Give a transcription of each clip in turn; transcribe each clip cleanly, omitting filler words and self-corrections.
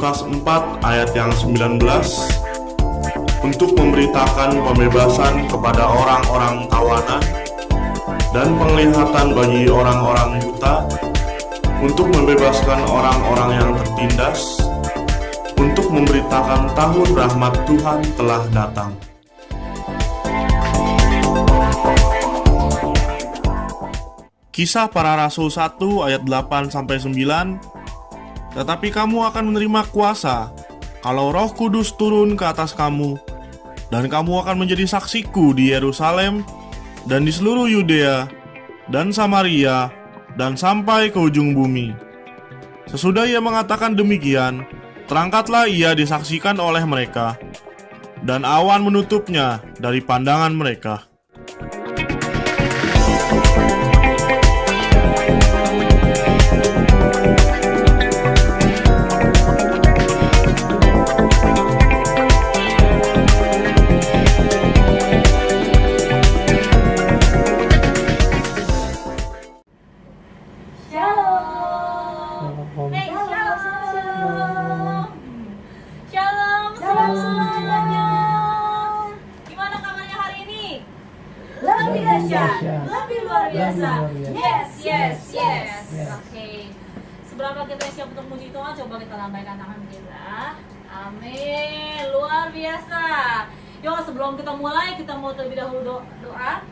Lukas 4 ayat yang 19 untuk memberitakan pembebasan kepada orang-orang tawanan dan penglihatan bagi orang-orang buta, untuk membebaskan orang-orang yang tertindas, untuk memberitakan tahun rahmat Tuhan telah datang. Kisah Para Rasul 1 ayat 8-9. Tetapi kamu akan menerima kuasa kalau Roh Kudus turun ke atas kamu, dan kamu akan menjadi saksiku di Yerusalem dan di seluruh Yudea dan Samaria dan sampai ke ujung bumi. Sesudah ia mengatakan demikian, terangkatlah ia disaksikan oleh mereka, dan awan menutupnya dari pandangan mereka. Shalom semuanya. Gimana kabarnya hari ini? Lebih dahsyat, lebih luar biasa. Yes. Oke. Seberapa kita siap untuk muji Tuhan? Coba kita lambaikan tangan kita. Amin. Luar biasa. Yuk, sebelum kita mulai, kita mau terlebih dahulu doa.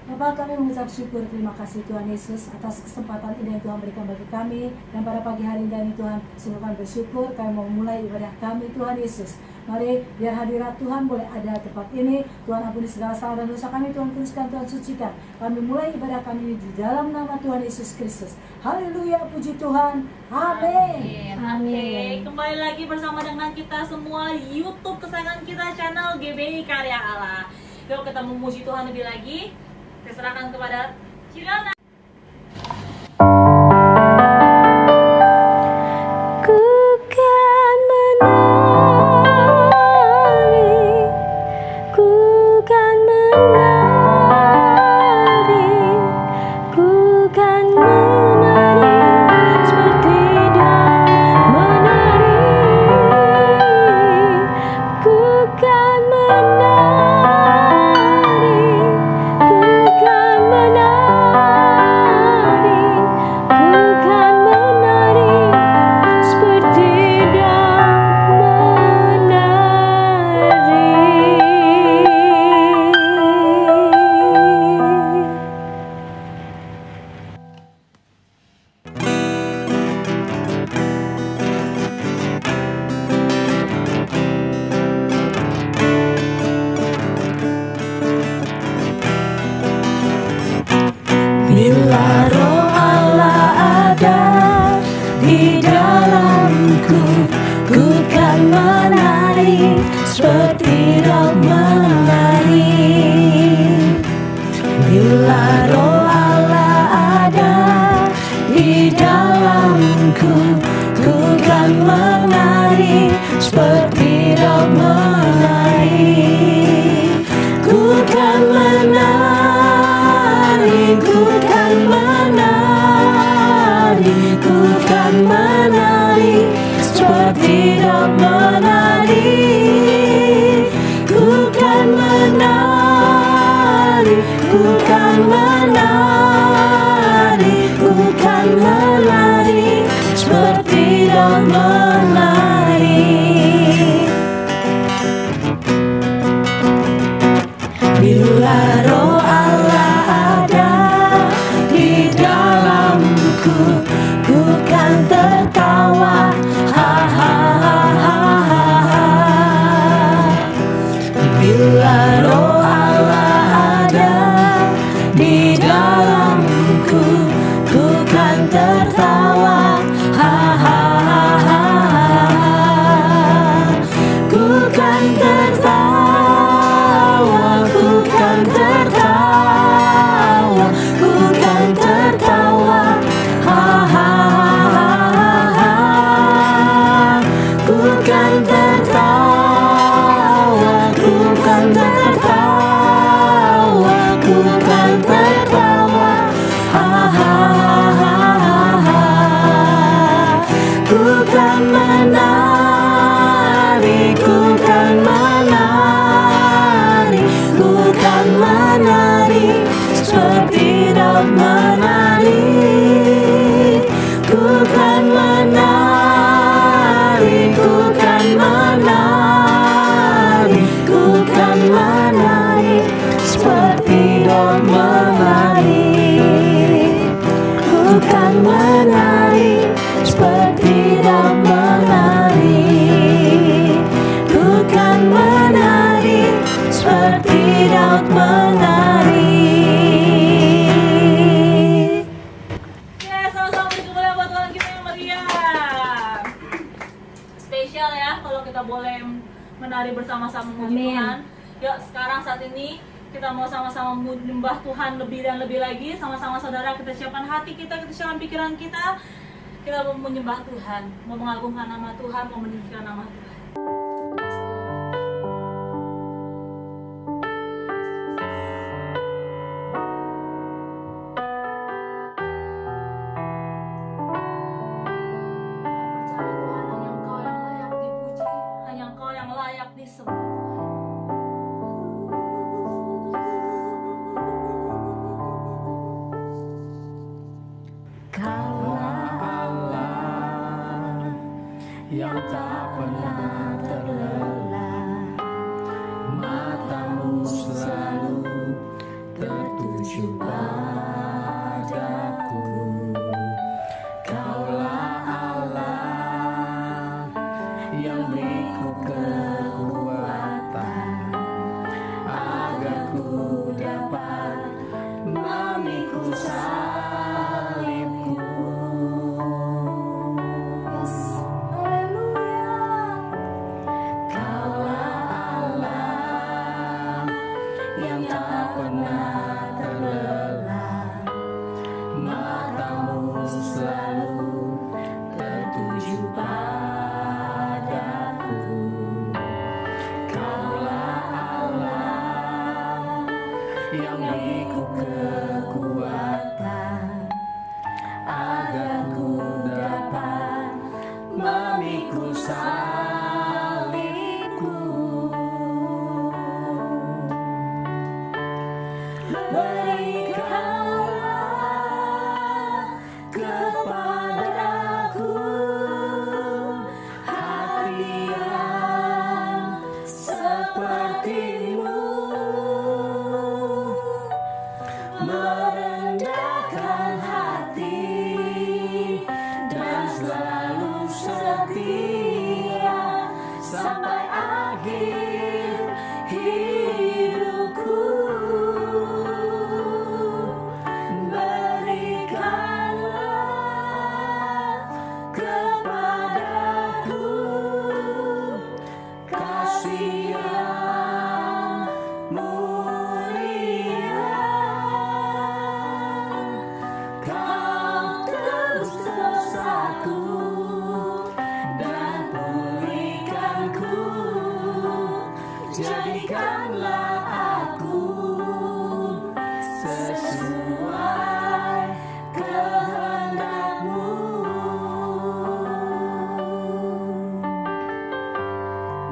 Bapak, kami mengucap syukur, terima kasih Tuhan Yesus atas kesempatan ini yang Tuhan berikan bagi kami. Dan pada pagi hari ini Tuhan, sungguh kami bersyukur kami mau mulai ibadah kami Tuhan Yesus. Mari biar hadirat Tuhan boleh ada di tempat ini. Tuhan ampuni segala salah dan dosa kami, Tuhan kuduskan, Tuhan sucikan. Kami mulai ibadah kami di dalam nama Tuhan Yesus Kristus. Haleluya, puji Tuhan. Amin. Oke, kembali lagi bersama dengan kita semua YouTube kesayangan kita, channel GBI Karya Allah. Yuk kita memuji Tuhan lebih lagi. Saya serahkan kepada Cirana. Bila Roh Allah ada di dalamku, ku kan menari seperti roh menari. Bila Roh Allah ada di dalamku, ku kan menari seperti roh menari. Ku kan menari, ku kan menari, ku kan menari seperti roh menari. Ku kan menari, ku kan menari, ku kan menari seperti roh menari. Bila Roh Allah ada di dalamku, ku kan tertawa Ya, spesial ya kalau kita boleh menari bersama-sama memuji Amin. Tuhan. Yuk, sekarang saat ini kita mau sama-sama menyembah Tuhan lebih dan lebih lagi. Sama-sama saudara, kita siapkan hati kita siapkan pikiran kita. Kita mau menyembah Tuhan, mau mengagungkan nama Tuhan, mau meninggikan nama Tuhan. Hanya Engkau yang layak disembah. Yang tak pernah terlelah, matamu selalu tertuju padaku. Kaulah Allah yang beriku kekuatan, agar ku dapat memikul salibku. Yang beriku kekuatan, agar ku dapat memikul salibku. Berikanlah kepadaku hati yang seperti-Mu, merendahkan hati dan selalu setia sampai akhir hidupku. Berikanlah kepadaku kasih yang mulia. Kau tebus dosaku dan pulihkanku, jadikanlah aku sesuai kehendak-Mu.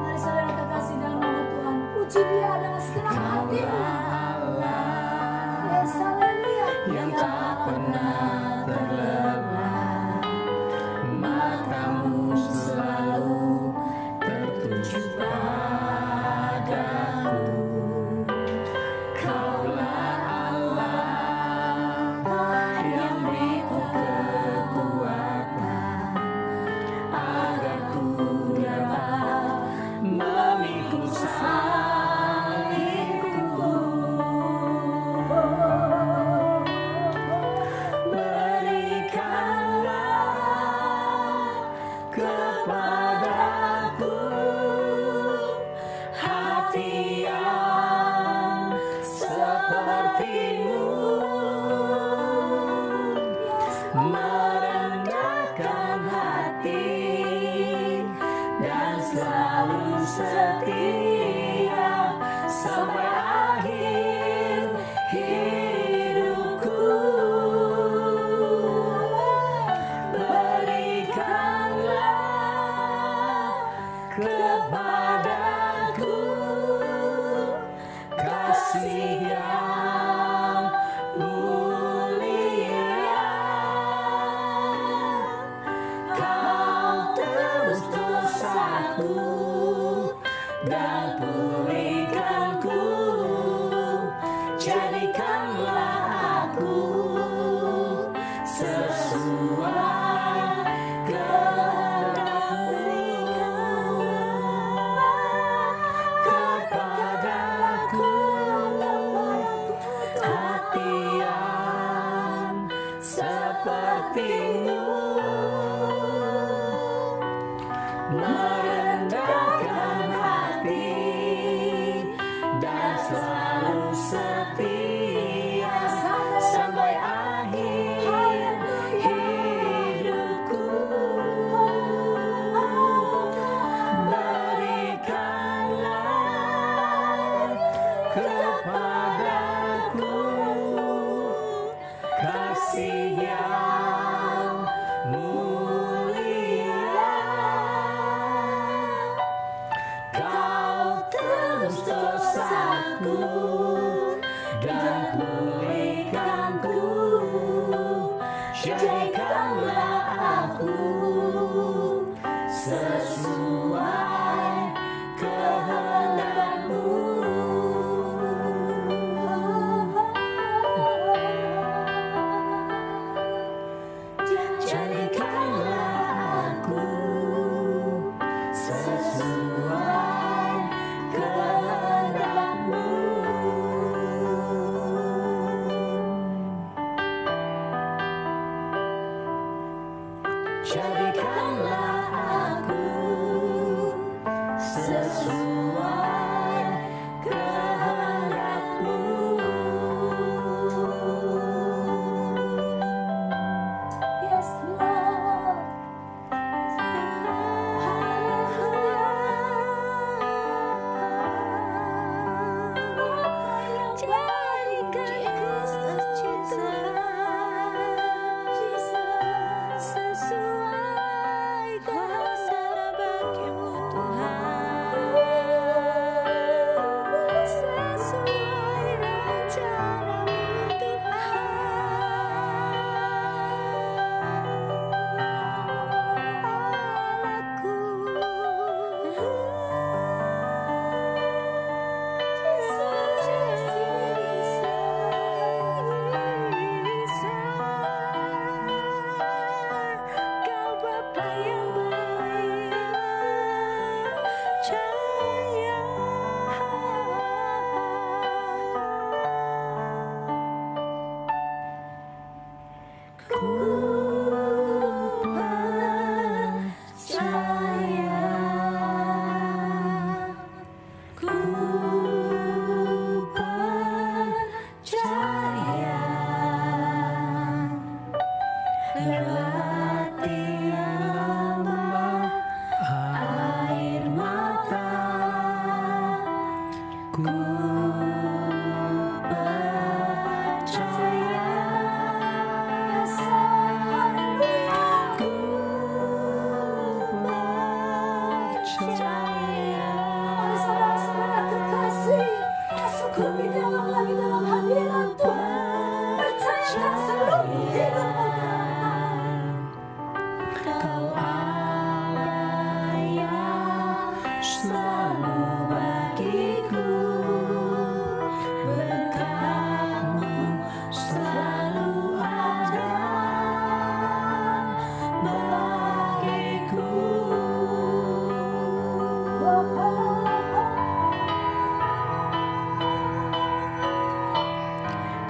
Mari saudara terkasih dalam nama Tuhan, puji Dia dengan segenap hatimu. Yes, haleluya. Yang tak pernah terlelah, matamu selalu tertuju padaku. Kaulah Allah yang beriku kekuatan, agar ku dapat memikul salibku. Berikanlah kepadaku hati yang seperti-Mu, merendahkan hati dan selalu setia sampai akhir hidupku. Berikanlah jadikanlah aku sesuai kehendak-Mu. Yes, Lord. Sesuai kehendak bagimu Tuhan, sesuai rencana-Mu Kau Bapa yang baik, percaya. Ku percaya, ku percaya. Lewati lembah air mata, ku percaya. Ku percaya. Saudara-saudara terkasih, masuklah di dalam lagi dalam hadirat Tuhan. Percayakan seluruh hidupmu Kau Allah yang selalu bagiku, berkat-Mu selalu ada bagiku.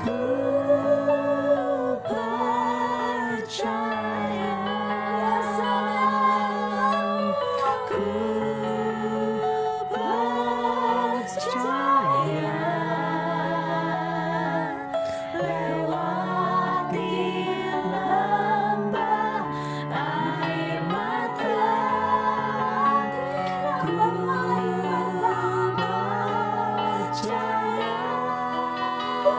Ku percaya, ku percaya. Lewati lembah air mata, ku percaya. Ku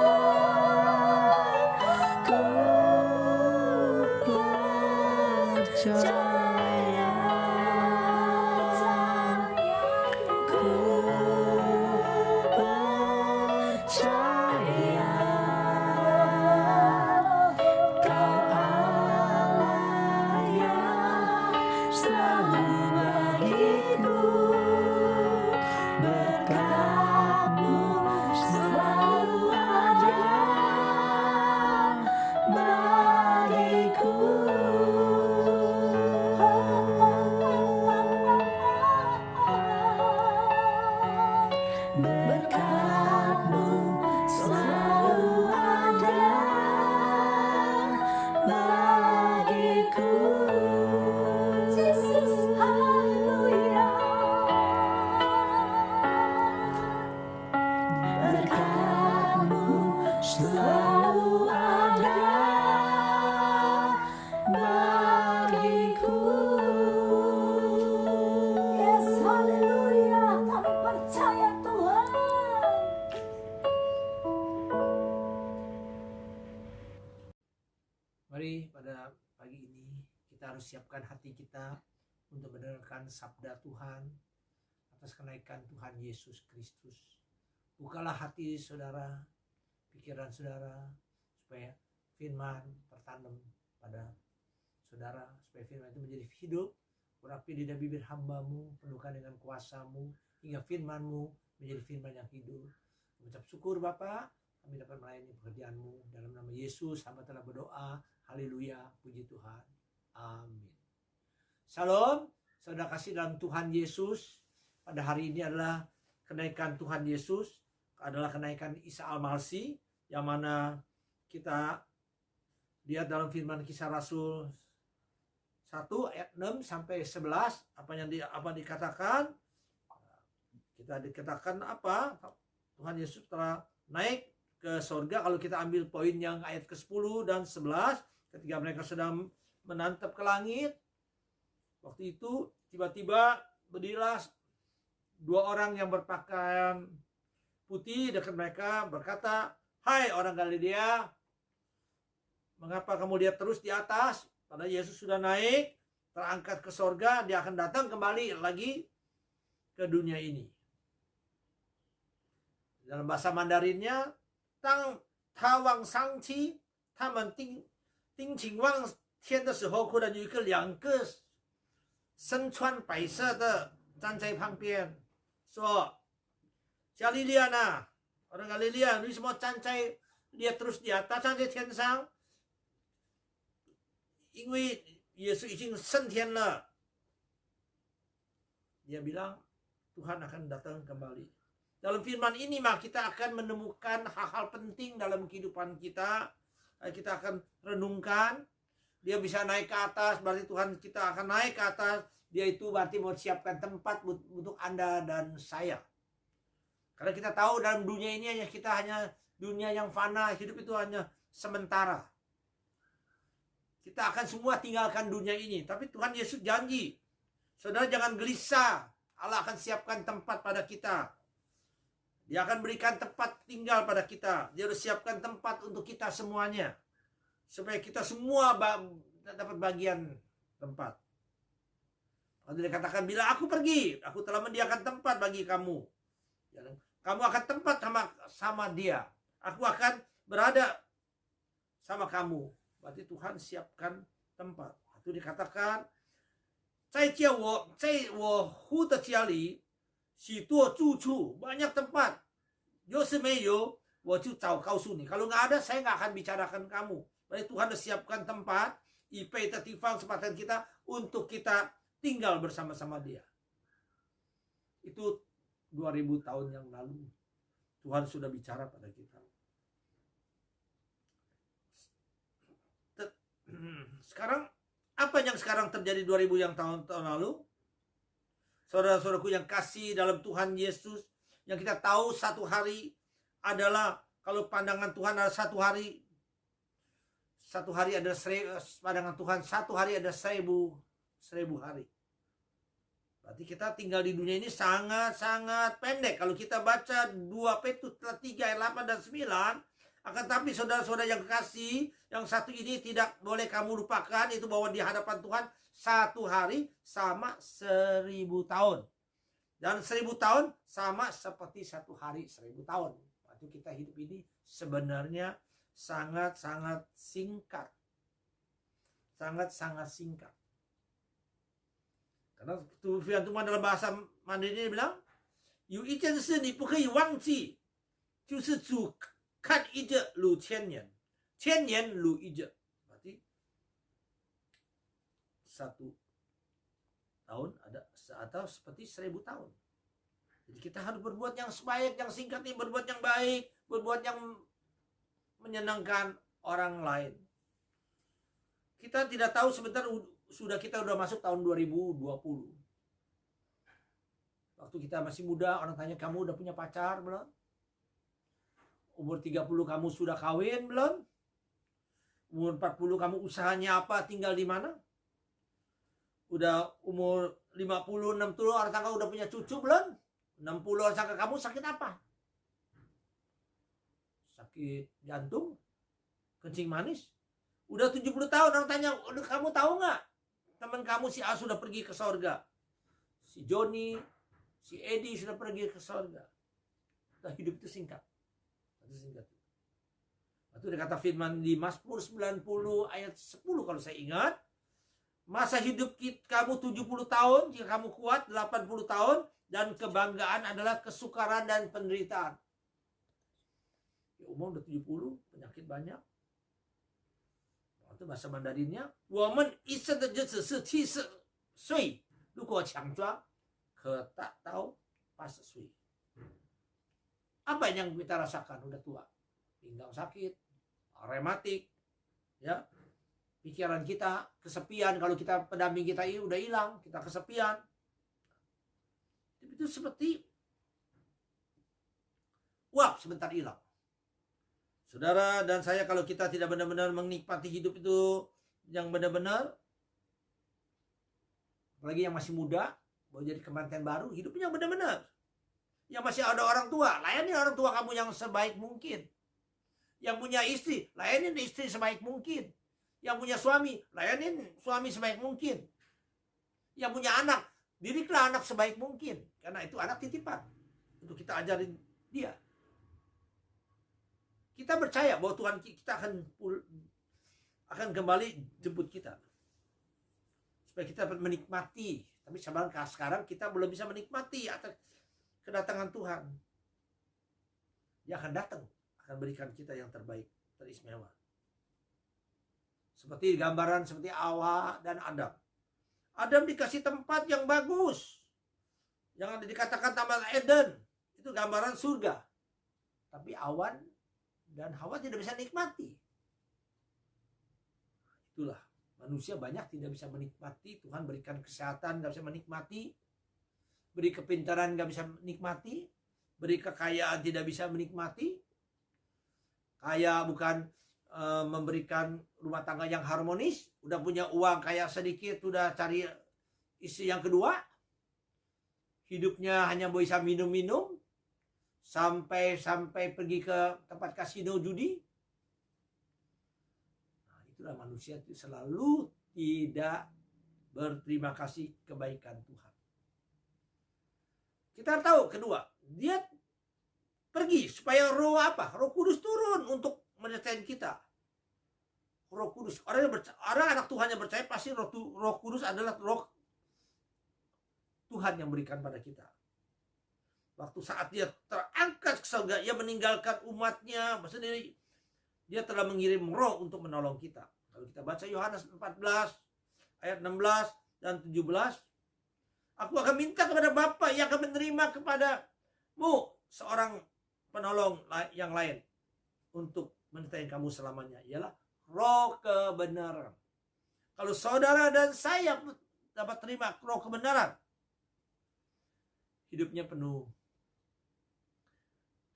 percaya, ku percaya. Kau Allah yang selalu bagiku, berkat-Mu selalu ada bagiku. Berkat-Mu selalu ada bagiku. Yesus, haleluya. Berkat-Mu selalu ada bagiku. Yes, haleluya. Kami percaya Tuhan. Mari pada pagi ini kita harus siapkan hati kita untuk mendengarkan sabda Tuhan atas kenaikan Tuhan Yesus Kristus. Bukalah hati saudara, pikiran saudara, supaya firman tertanam pada saudara, supaya firman itu menjadi hidup. Urapi lidah bibir hamba-Mu, penuhkan dengan kuasa-Mu, hingga firman-Mu menjadi firman yang hidup. Mengucap syukur Bapa, kami dapat melayani pekerjaan-Mu. Dalam nama Yesus, hamba telah berdoa. Haleluya, puji Tuhan. Amin. Shalom, saudara kasih dalam Tuhan Yesus. Pada hari ini adalah kenaikan Tuhan Yesus, adalah kenaikan Isa Al-Masih, yang mana kita lihat dalam firman Kisah Rasul 1 ayat 6 sampai 11 apa dikatakan? Kita dikatakan apa? Tuhan Yesus telah naik ke sorga. Kalau kita ambil poin yang ayat ke-10 dan 11, ketika mereka sedang menatap ke langit, waktu itu tiba-tiba berdirilah 2 orang yang berpakaian putih dekat mereka berkata, "Hai orang Galilea, mengapa kamu lihat terus di atas? Padahal Yesus sudah naik, terangkat ke sorga, dia akan datang kembali lagi ke dunia ini." Dalam bahasa Mandarinnya, "Tang tawang sangqi, tamen ting qing wang tian de时候，忽然有一个2个身穿白色的站在旁边，说：加利利亚呐，orang Galilea，为什么站在lihat terus di atas，站在天上？因为耶稣已经升天了。Dia bilang Tuhan akan datang kembali. Dalam firman ini maka kita akan menemukan hal-hal penting dalam kehidupan kita. Kita akan renungkan. Dia bisa naik ke atas, berarti Tuhan kita akan naik ke atas. Dia itu berarti mau siapkan tempat untuk Anda dan saya. Karena kita tahu dalam dunia ini kita hanya dunia yang fana, hidup itu hanya sementara. Kita akan semua tinggalkan dunia ini. Tapi Tuhan Yesus janji, saudara jangan gelisah. Allah akan siapkan tempat pada kita. Dia akan berikan tempat tinggal pada kita. Dia sudah siapkan tempat untuk kita semuanya. Supaya kita semua dapat bagian tempat. Lalu dia katakan, bila aku pergi, aku telah menyediakan tempat bagi kamu. Kamu akan tempat sama dia. Aku akan berada sama kamu. Berarti Tuhan siapkan tempat. Itu dikatakan, 在我呼的家里许多住处, banyak tempat. 要是没有我就早告诉你. Kalau nggak ada, saya nggak akan bicarakan kamu. Berarti Tuhan sudah siapkan tempat, kesempatan kita untuk kita tinggal bersama-sama dia. Itu 2000 tahun yang lalu. Tuhan sudah bicara pada kita. Sekarang, apa yang sekarang terjadi 2000 yang tahun lalu? Saudara-saudaraku yang kasih dalam Tuhan Yesus, yang kita tahu satu hari adalah, kalau pandangan Tuhan adalah satu hari ada pandangan Tuhan, satu hari ada 1000 hari. Berarti kita tinggal di dunia ini sangat-sangat pendek. Kalau kita baca 2 Petrus 3 ayat 8 dan 9, akan tapi saudara-saudara yang kekasih, yang satu ini tidak boleh kamu lupakan, itu bahwa di hadapan Tuhan satu hari sama 1000 tahun. Dan 1000 tahun sama seperti satu hari 1000 tahun. Waktu kita hidup ini sebenarnya sangat-sangat singkat. Sangat-sangat singkat. Karena firman Tuhan dalam bahasa Mandarin ini bilang, 有一件事你不可以忘记，就是主看一日如千年，千年如一日。Berarti 1 tahun ada atau seperti 1000 tahun. Jadi kita harus berbuat yang sebaik, yang singkat ini, berbuat yang baik, berbuat yang menyenangkan orang lain. Kita tidak tahu sebentar kita sudah masuk tahun 2020. Waktu kita masih muda, orang tanya, kamu udah punya pacar belum? Umur 30 kamu sudah kawin belum? Umur 40 kamu usahanya apa, tinggal di mana? Udah umur 50, 60 orang tangga udah punya cucu belum? 60 orang tangga kamu sakit apa? Sakit jantung? Kencing manis? Udah 70 tahun orang tanya, kamu tahu nggak? Teman kamu si A sudah pergi ke sorga. Si Joni, si Edi sudah pergi ke sorga. Nah, hidup itu singkat. Itu dikata firman di Mazmur 90 ayat 10 kalau saya ingat. Masa hidup kamu 70 tahun, jika kamu kuat 80 tahun, dan kebanggaan adalah kesukaran dan penderitaan. Ya, umur udah 70, penyakit banyak. Itu bahasa Mandarinnya, 我们一生的日子是70岁，如果强壮可达到80岁。Apa yang kita rasakan udah tua? Pinggang sakit, rematik, ya, pikiran kita kesepian. Kalau kita pendamping kita ini udah hilang, kita kesepian. Itu seperti uap sebentar hilang. Saudara dan saya, kalau kita tidak benar-benar menikmati hidup itu yang benar-benar, apalagi yang masih muda, mau jadi kemanten baru, hidupnya yang benar-benar. Yang masih ada orang tua, layani orang tua kamu yang sebaik mungkin. Yang punya istri, layanin istri sebaik mungkin. Yang punya suami, layanin suami sebaik mungkin. Yang punya anak, didiklah anak sebaik mungkin. Karena itu anak titipan. Untuk kita ajarin dia. Kita percaya bahwa Tuhan kita akan kembali jemput kita. Supaya kita menikmati. Tapi sekarang kita belum bisa menikmati atas kedatangan Tuhan. Dia akan datang. Akan berikan kita yang terbaik, teristimewa. Seperti gambaran seperti Hawa dan Adam. Adam dikasih tempat yang bagus. Jangan dikatakan Taman Eden. Itu gambaran surga. Tapi awan dan Hawa tidak bisa nikmati. Itulah. Manusia banyak tidak bisa menikmati. Tuhan berikan kesehatan, gak bisa menikmati. Beri kepintaran, gak bisa menikmati. Beri kekayaan, tidak bisa menikmati. Kaya bukan memberikan rumah tangga yang harmonis. Udah punya uang kayak sedikit, udah cari istri yang kedua. Hidupnya hanya bisa minum-minum. Sampai pergi ke tempat kasino judi. Nah, itulah manusia itu selalu tidak berterima kasih kebaikan Tuhan. Kita tahu kedua, dia pergi supaya Roh Kudus turun untuk menyertai kita. Roh Kudus. Orang anak Tuhan yang percaya pasti Roh Kudus adalah Roh Tuhan yang berikan pada kita. Waktu saat dia terangkat ke surga, ia meninggalkan umatnya sendiri. Dia telah mengirim Roh untuk menolong kita. Kalau kita baca Yohanes 14 ayat 16 dan 17, aku akan minta kepada Bapa yang akan menerima kepadamu seorang penolong yang lain untuk menyertai kamu selamanya, ialah Roh kebenaran. Kalau saudara dan saya dapat terima Roh kebenaran, hidupnya penuh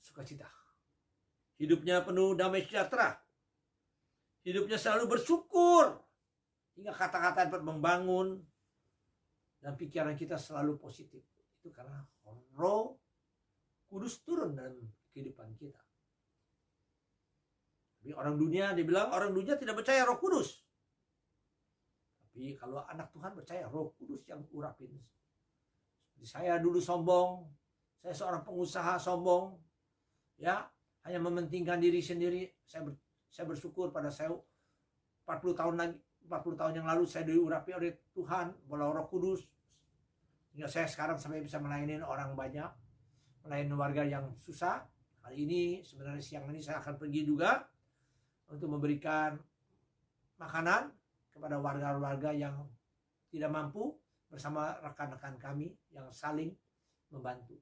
sukacita, hidupnya penuh damai sejahtera, hidupnya selalu bersyukur, hingga kata-kata dapat membangun dan pikiran kita selalu positif. Itu karena Roh Kudus turun dalam kehidupan kita. Tapi orang dunia, dibilang orang dunia tidak percaya Roh Kudus. Tapi kalau anak Tuhan percaya Roh Kudus yang urapin. Saya dulu sombong, saya seorang pengusaha sombong, ya, hanya mementingkan diri sendiri. Saya bersyukur pada saya 40 tahun yang lalu saya diurapi oleh Tuhan oleh Roh Kudus. Hingga saya sekarang sampai bisa melayani orang banyak, melayani warga yang susah. Hari ini sebenarnya siang ini saya akan pergi juga untuk memberikan makanan kepada warga-warga yang tidak mampu bersama rekan-rekan kami yang saling membantu.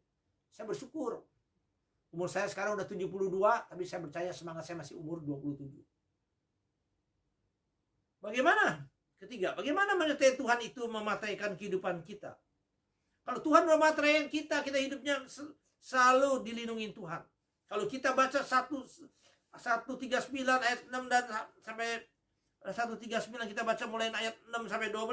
Saya bersyukur. Umur saya sekarang udah 72, tapi saya percaya semangat saya masih umur 27. Bagaimana? Ketiga, bagaimana menyertai Tuhan itu memataikan kehidupan kita? Kalau Tuhan memataikan kita hidupnya selalu dilindungi Tuhan. Kalau kita baca 139 ayat 6 dan sampai 139 kita baca mulai ayat 6 sampai 12.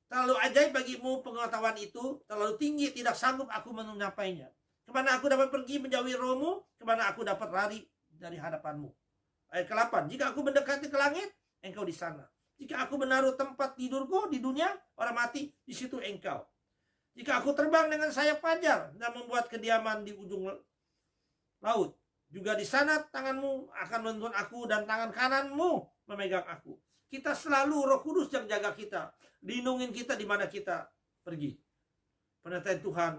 Terlalu ajaib bagimu pengetahuan itu, terlalu tinggi tidak sanggup aku menyampainya. Kemana aku dapat pergi menjauhi rohmu? Kemana aku dapat lari dari hadapanmu? Ayat ke-8. Jika aku mendekati ke langit, engkau di sana. Jika aku menaruh tempat tidurku di dunia, orang mati, di situ engkau. Jika aku terbang dengan sayap fajar dan membuat kediaman di ujung laut, juga di sana tanganmu akan menuntun aku dan tangan kananmu memegang aku. Kita selalu Roh Kudus yang jaga kita, lindungin kita di mana kita pergi. Penyertaan Tuhan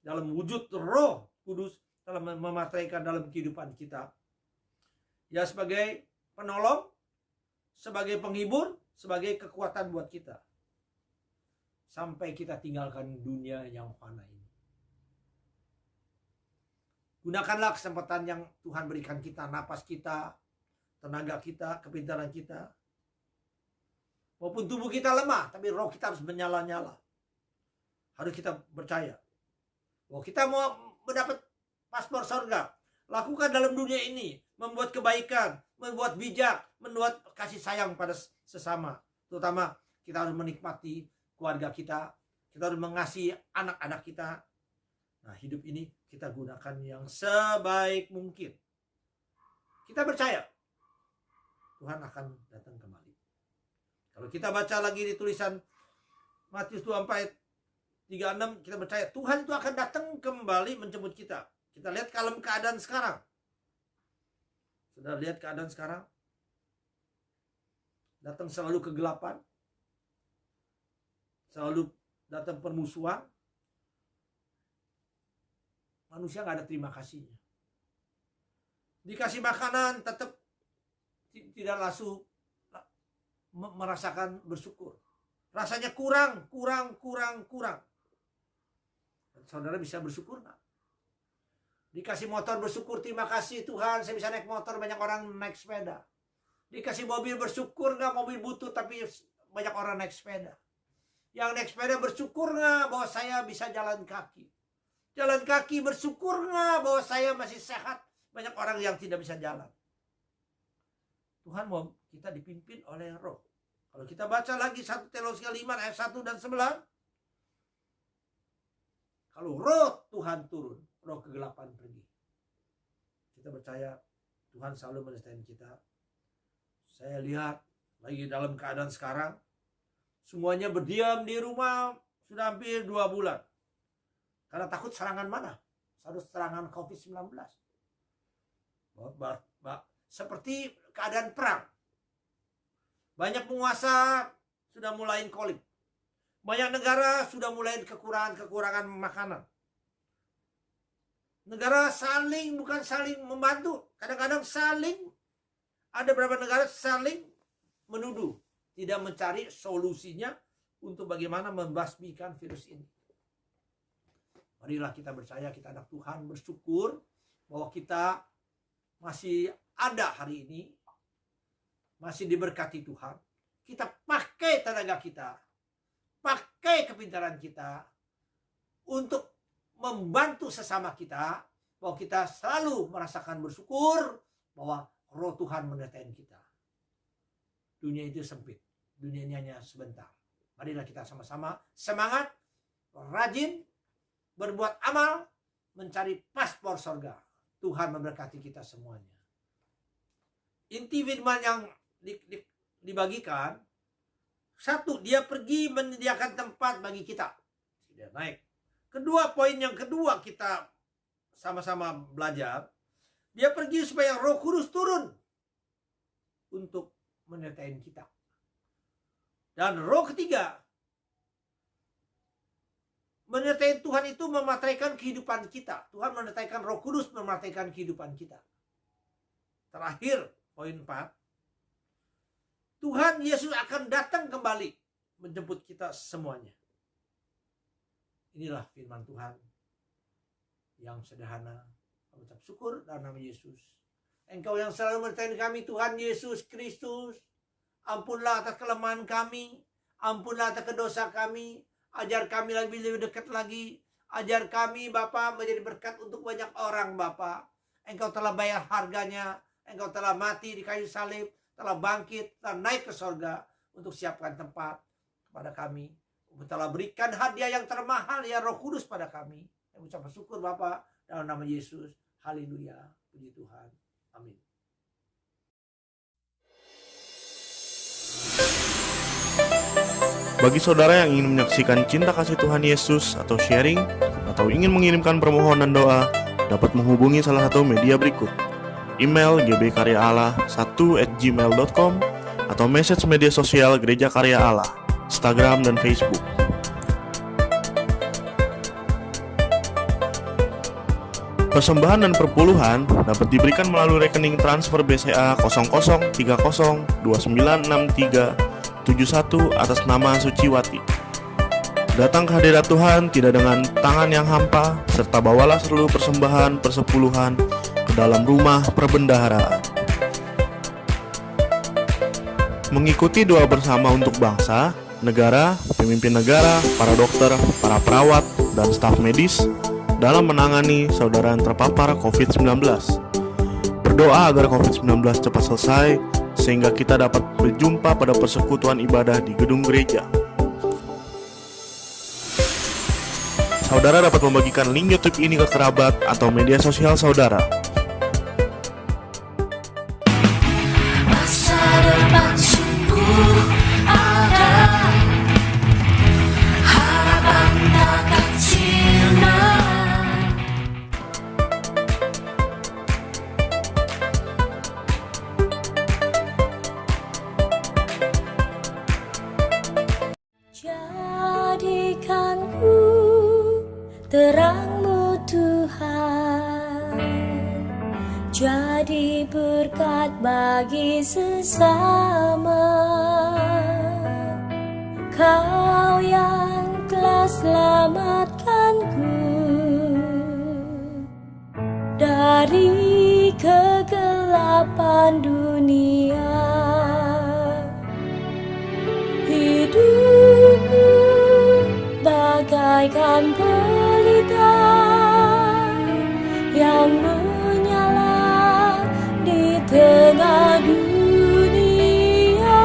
dalam wujud Roh Kudus telah memataikan dalam kehidupan kita. Ya, sebagai penolong, sebagai penghibur, sebagai kekuatan buat kita. Sampai kita tinggalkan dunia yang fana ini. Gunakanlah kesempatan yang Tuhan berikan kita, napas kita, tenaga kita, kepintaran kita. Walaupun tubuh kita lemah, tapi roh kita harus menyala-nyala. Harus kita percaya bahwa kita mau mendapat paspor surga. Lakukan dalam dunia ini, membuat kebaikan, membuat bijak, membuat kasih sayang pada sesama. Terutama kita harus menikmati keluarga kita harus mengasihi anak-anak kita. Nah, hidup ini kita gunakan yang sebaik mungkin. Kita percaya Tuhan akan datang kembali. Kalau kita baca lagi di tulisan Matius 24:36, kita percaya Tuhan itu akan datang kembali menjemput kita. Kita lihat kalau keadaan sekarang. Sudah lihat keadaan sekarang? Datang selalu kegelapan. Selalu datang permusuhan. Manusia nggak ada terima kasihnya. Dikasih makanan tetap tidak langsung merasakan bersyukur. Rasanya kurang. Saudara bisa bersyukur nggak? Dikasih motor bersyukur, terima kasih Tuhan saya bisa naik motor, banyak orang naik sepeda. Dikasih mobil bersyukur nggak, mobil butuh tapi banyak orang naik sepeda. Yang naik sepeda bersyukur nggak bahwa saya bisa jalan kaki. Jalan kaki bersyukur nggak bahwa saya masih sehat, banyak orang yang tidak bisa jalan. Tuhan mau kita dipimpin oleh roh. Kalau kita baca lagi 1 Tesalonika 5 ayat 1 dan 9. Kalau roh Tuhan turun, roh kegelapan pergi. Kita percaya Tuhan selalu menyertai kita. Saya lihat lagi dalam keadaan sekarang, semuanya berdiam di rumah sudah hampir 2 bulan. Karena takut serangan mana? Harus serangan COVID-19. Seperti keadaan perang. Banyak penguasa sudah mulai konflik. Banyak negara sudah mulai kekurangan makanan. Negara bukan saling membantu. Kadang-kadang ada beberapa negara saling menuduh. Tidak mencari solusinya untuk bagaimana membasmikan virus ini. Marilah kita percaya, kita anak Tuhan, bersyukur bahwa kita masih ada hari ini. Masih diberkati Tuhan. Kita pakai tenaga kita. Pakai kepintaran kita. Untuk membantu sesama kita. Bahwa kita selalu merasakan bersyukur. Bahwa roh Tuhan menyertai kita. Dunia itu sempit. Dunia ini hanya sebentar. Marilah kita sama-sama semangat. Rajin. Berbuat amal. Mencari paspor surga. Tuhan memberkati kita semuanya. Inti firman yang dibagikan, satu, dia pergi menyediakan tempat bagi kita. Tidak naik. Kedua, poin yang kedua kita sama-sama belajar, dia pergi supaya Roh Kudus turun untuk menyertai kita. Dan roh ketiga, menyertai Tuhan itu memataikan kehidupan kita. Tuhan menyertaikan Roh Kudus memataikan kehidupan kita. Terakhir, poin 4. Tuhan Yesus akan datang kembali menjemput kita semuanya. Inilah firman Tuhan yang sederhana. Mengucap syukur dalam nama Yesus. Engkau yang selalu menyertai kami, Tuhan Yesus Kristus. Ampunlah atas kelemahan kami. Ampunlah atas dosa kami. Ajar kami lebih dekat lagi. Ajar kami Bapa menjadi berkat untuk banyak orang Bapa. Engkau telah bayar harganya. Engkau telah mati di kayu salib. Telah bangkit, telah naik ke sorga untuk siapkan tempat kepada kami. Engkau telah berikan hadiah yang termahal, ya Roh Kudus pada kami. Kami ucap syukur Bapa dalam nama Yesus. Haleluya. Puji Tuhan. Amin. Bagi saudara yang ingin menyaksikan cinta kasih Tuhan Yesus atau sharing, atau ingin mengirimkan permohonan doa, dapat menghubungi salah satu media berikut. Email gbkaryaala1@gmail.com atau message media sosial Gereja Karya Allah, Instagram dan Facebook. Persembahan dan perpuluhan dapat diberikan melalui rekening transfer BCA 0030296371 atas nama Suciwati. Datang ke hadirat Tuhan tidak dengan tangan yang hampa, serta bawalah seluruh persembahan persepuluhan ke dalam rumah perbendaharaan. mengikuti doa bersama untuk bangsa, negara, pemimpin negara, para dokter, para perawat, dan staf medis dalam menangani saudara yang terpapar COVID-19. Berdoa agar COVID-19 cepat selesai, sehingga kita dapat berjumpa pada persekutuan ibadah di gedung gereja. Saudara dapat membagikan link YouTube ini ke kerabat atau media sosial saudara. Masa depan sungguh ada, harapan takkan sirna. Jadikanku terang-Mu Tuhan, jadi berkat bagi sesama. Kau yang telah selamatkanku dari kegelapan dunia. Hidupku bagaikan pelita yang menyala di tengah dunia,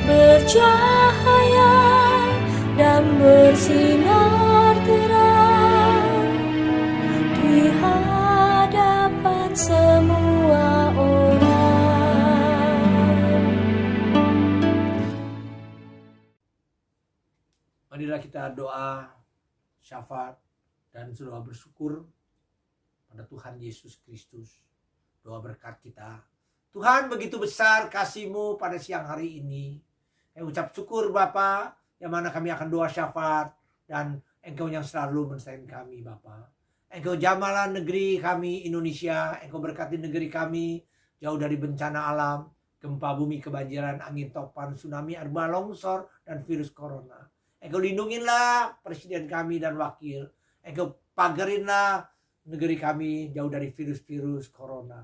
bercahaya dan bersinar terang di hadapan semua orang. Marilah kita doa, syafaat, dan doa bersyukur pada Tuhan Yesus Kristus. Doa berkat kita. Tuhan, begitu besar kasih-Mu pada siang hari ini. Ucap syukur Bapa, yang mana kami akan doa syafaat, dan Engkau yang selalu mensertai kami Bapa. Engkau jamalah negeri kami Indonesia, Engkau berkati negeri kami jauh dari bencana alam, gempa bumi, kebanjiran, angin topan, tsunami, arba, longsor, dan virus corona. Engkau lindungilah presiden kami dan wakil. Engkau pagarinlah negeri kami jauh dari virus-virus corona.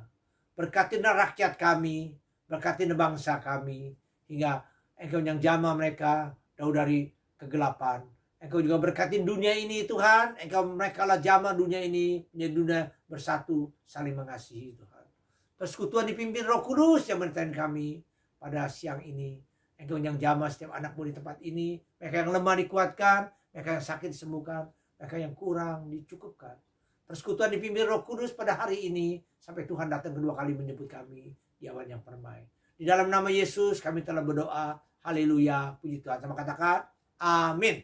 Berkatilah rakyat kami, berkatilah bangsa kami, hingga Engkau yang jamah mereka jauh dari kegelapan. Engkau juga berkati dunia ini Tuhan. Engkau mereka lah jamah dunia ini menjadi dunia bersatu saling mengasihi Tuhan. Persekutuan dipimpin Roh Kudus yang menyertai kami pada siang ini. Engkau yang jamah setiap anak-Mu di tempat ini. Mereka yang lemah dikuatkan, mereka yang sakit disembuhkan, mereka yang kurang dicukupkan. Persekutuan dipimpin Roh Kudus pada hari ini sampai Tuhan datang kedua kali menyebut kami di awan yang permai. Di dalam nama Yesus kami telah berdoa. Haleluya, puji Tuhan. Sama katakan, amin.